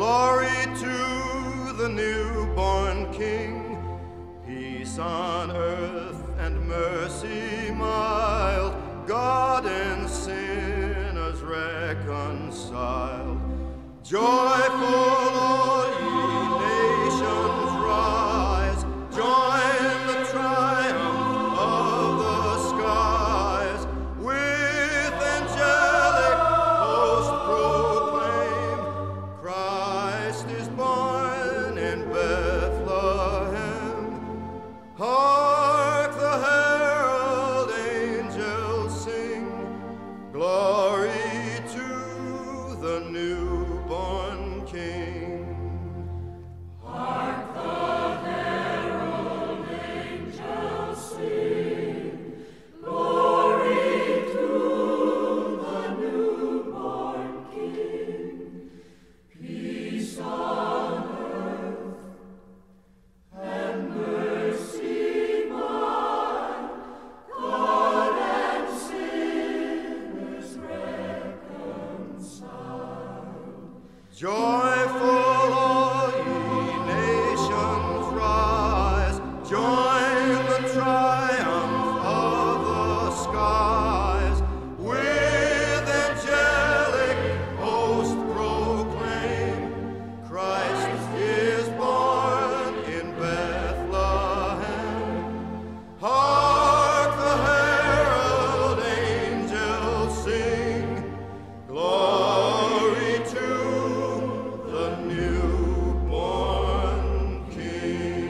Glory to the newborn King, peace on earth and mercy mild, God and sinners reconciled. Joyful all ye nations rise, join the triumph of the skies, with angelic host proclaim, Christ is born in Bethlehem. Hark the herald angels sing, glory to the newborn King. Hark the herald angels sing, glory to the newborn King. Peace on earth and mercy mild, God and sinners reconciled. Joyful all ye nations rise, join the triumph of the skies, with angelic host proclaim, Christ is born in Bethlehem. Hark the herald angels sing, glory to the newborn King.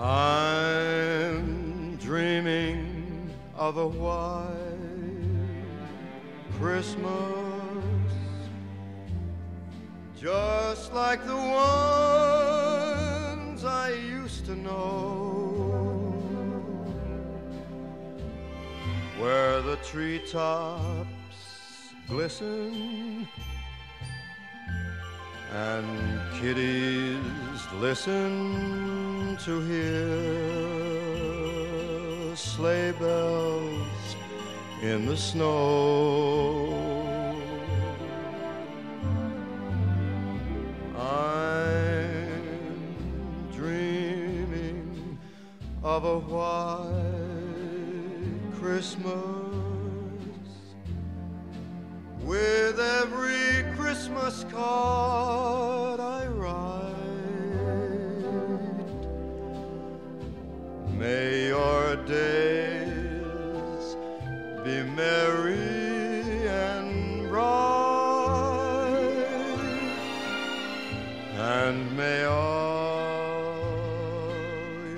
I'm dreaming of a white Christmas, just like the ones I used to know, where the treetops glisten and kiddies listen to hear sleigh bells in the snow. I'm dreaming of a white Christmas, with every Christmas card I write. May your days be merry and bright, and may all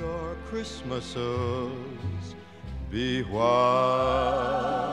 your Christmases be white.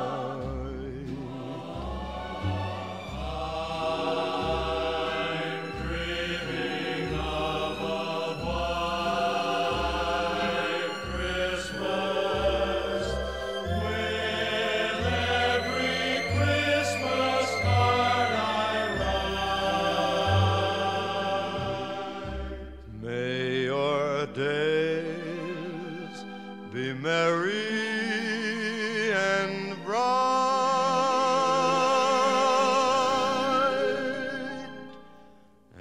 Days be merry and bright,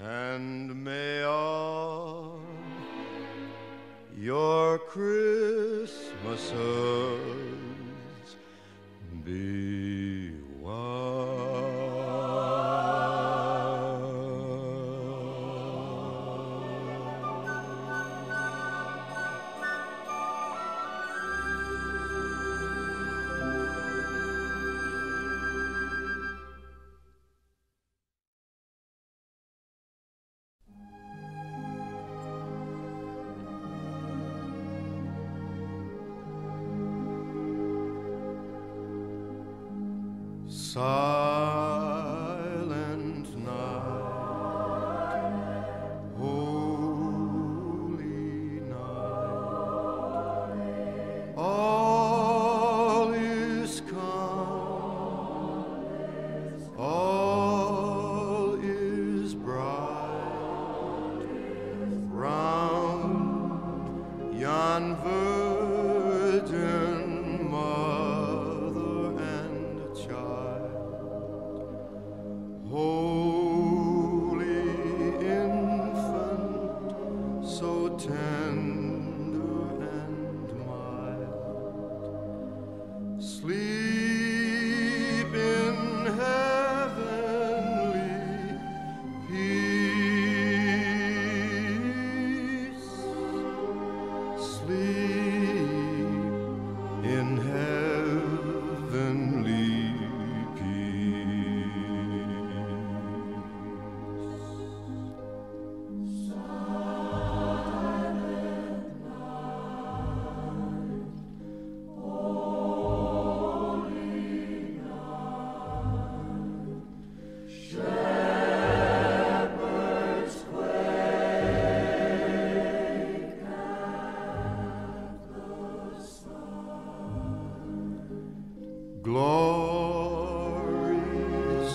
and may all your Christmases be Silent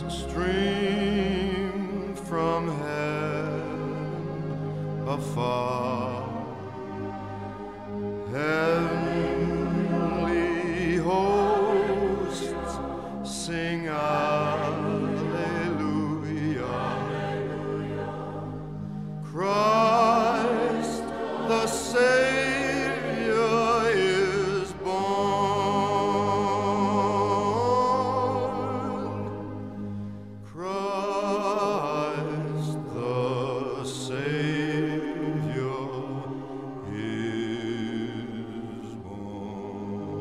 stream from heaven afar. Heavenly hosts sing Alleluia. Christ the Savior is born. Christ the Savior is born.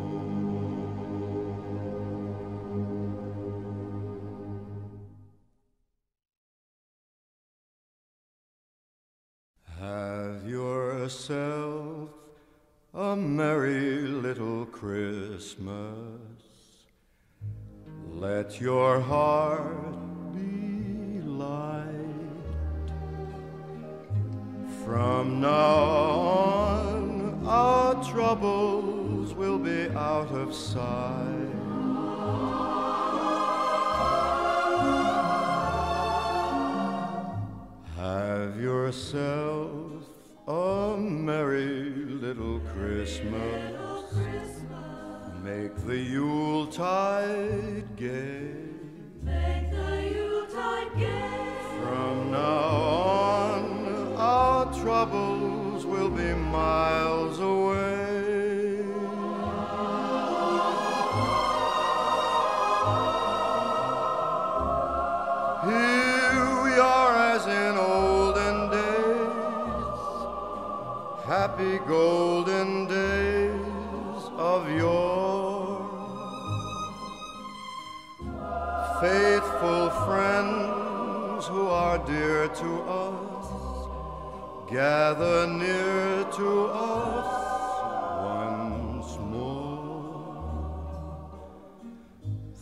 Have yourself a merry little Christmas. Let your heart be light. From now on, our troubles will be out of sight. Have yourself a merry little Christmas. Make the Yuletide gay. Make the Yuletide gay. From now on, our troubles will be miles away. Here we are as in olden days, happy golden days of yore. Faithful friends who are dear to us, gather near to us once more.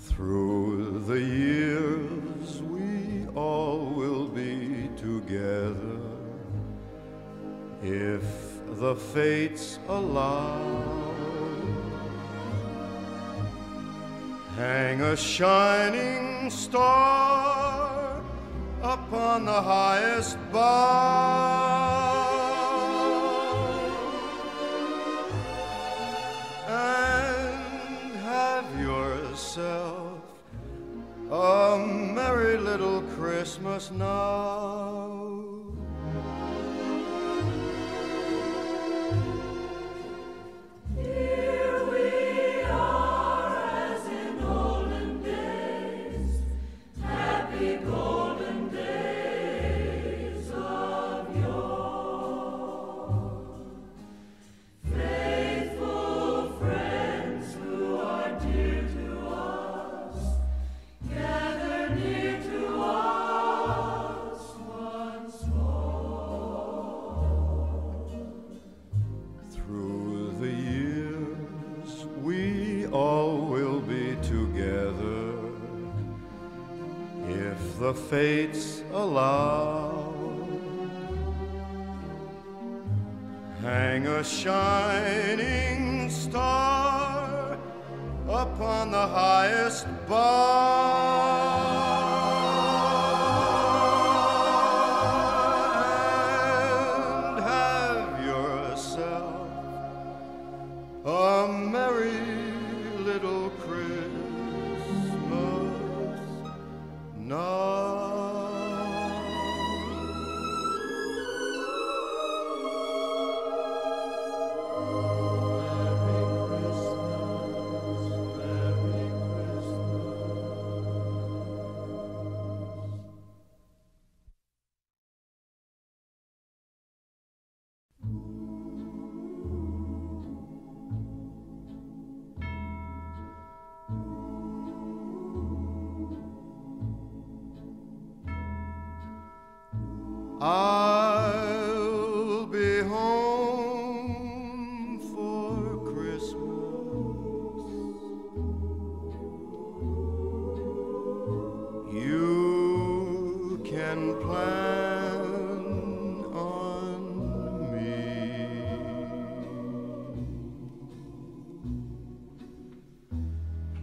Through the years we all will be together, if the fates allow. Hang a shining star upon the highest bough, and have yourself a merry little Christmas now. Here we are as in olden days, happy golden days of yore. Faithful friends who are dear to us, gather near to us once more. Through the years we all will be together, if the fates allow. Hang a shining star upon the highest bough, and have yourself a merry little Christmas now. I'll be home for Christmas. You can plan on me.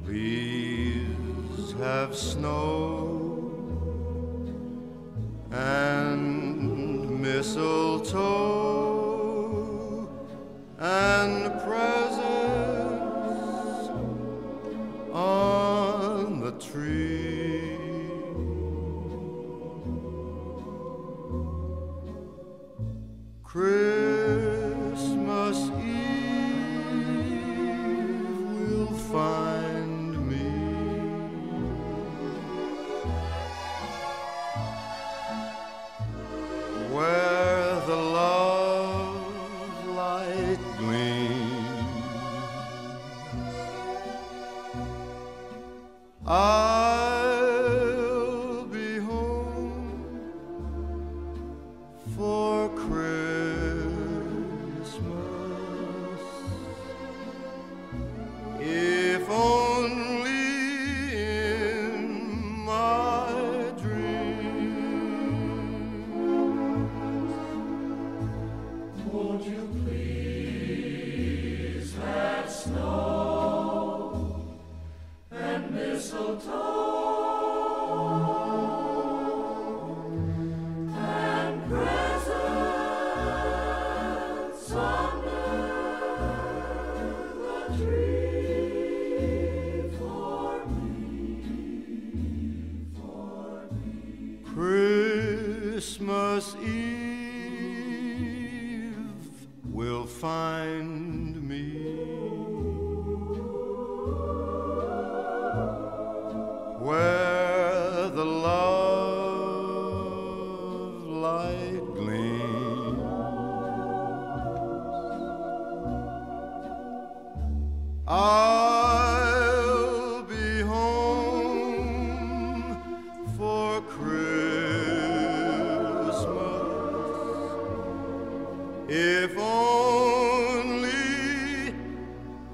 Please have snow Christmas Eve will find me where the love light gleams. I'll be home for Christmas, if only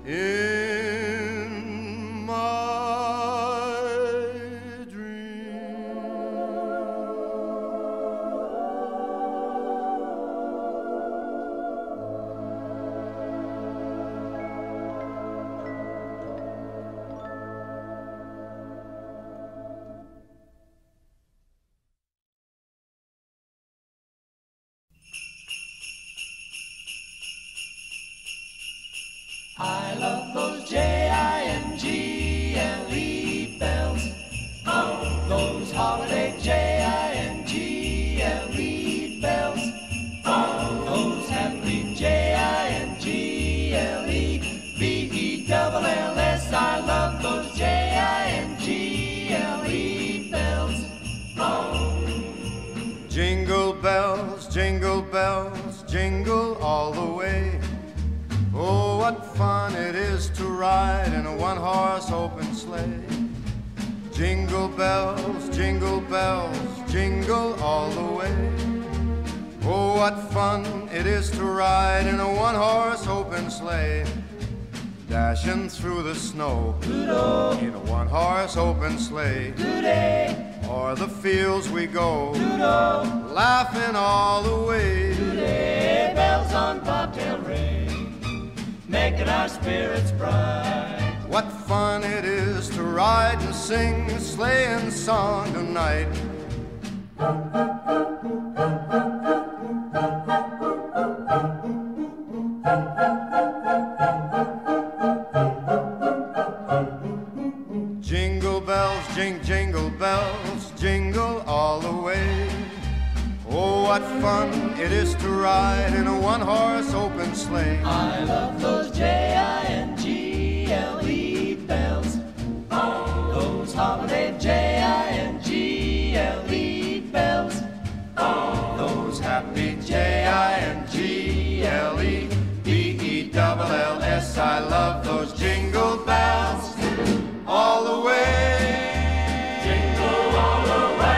in my dream. I love those Jingle bells. Oh, those holiday Jingle bells. Oh, those happy Jingle-bells. I love those Jingle bells. Oh. Jingle bells, jingle all the way. Oh, what fun it is to ride in a one-horse open sleigh. Jingle bells, jingle all the way. Oh, what fun it is to ride in a one-horse open sleigh. Dashing through the snow Doodle. in a one-horse open sleigh. Today, O'er the fields we go, doodle, laughing all the way. today, bells on bobtail ring, making our spirits bright. What fun it is to ride and sing a sleighing song tonight. Jingle bells, jingle bells, jingle all the way. Oh, what fun it is to ride in a one-horse open sleigh. I love those Jingle bells. Oh, those holiday Jingle bells. Oh, those happy Jingle-bells. I love those jingle bells all the way. Jingle all the way.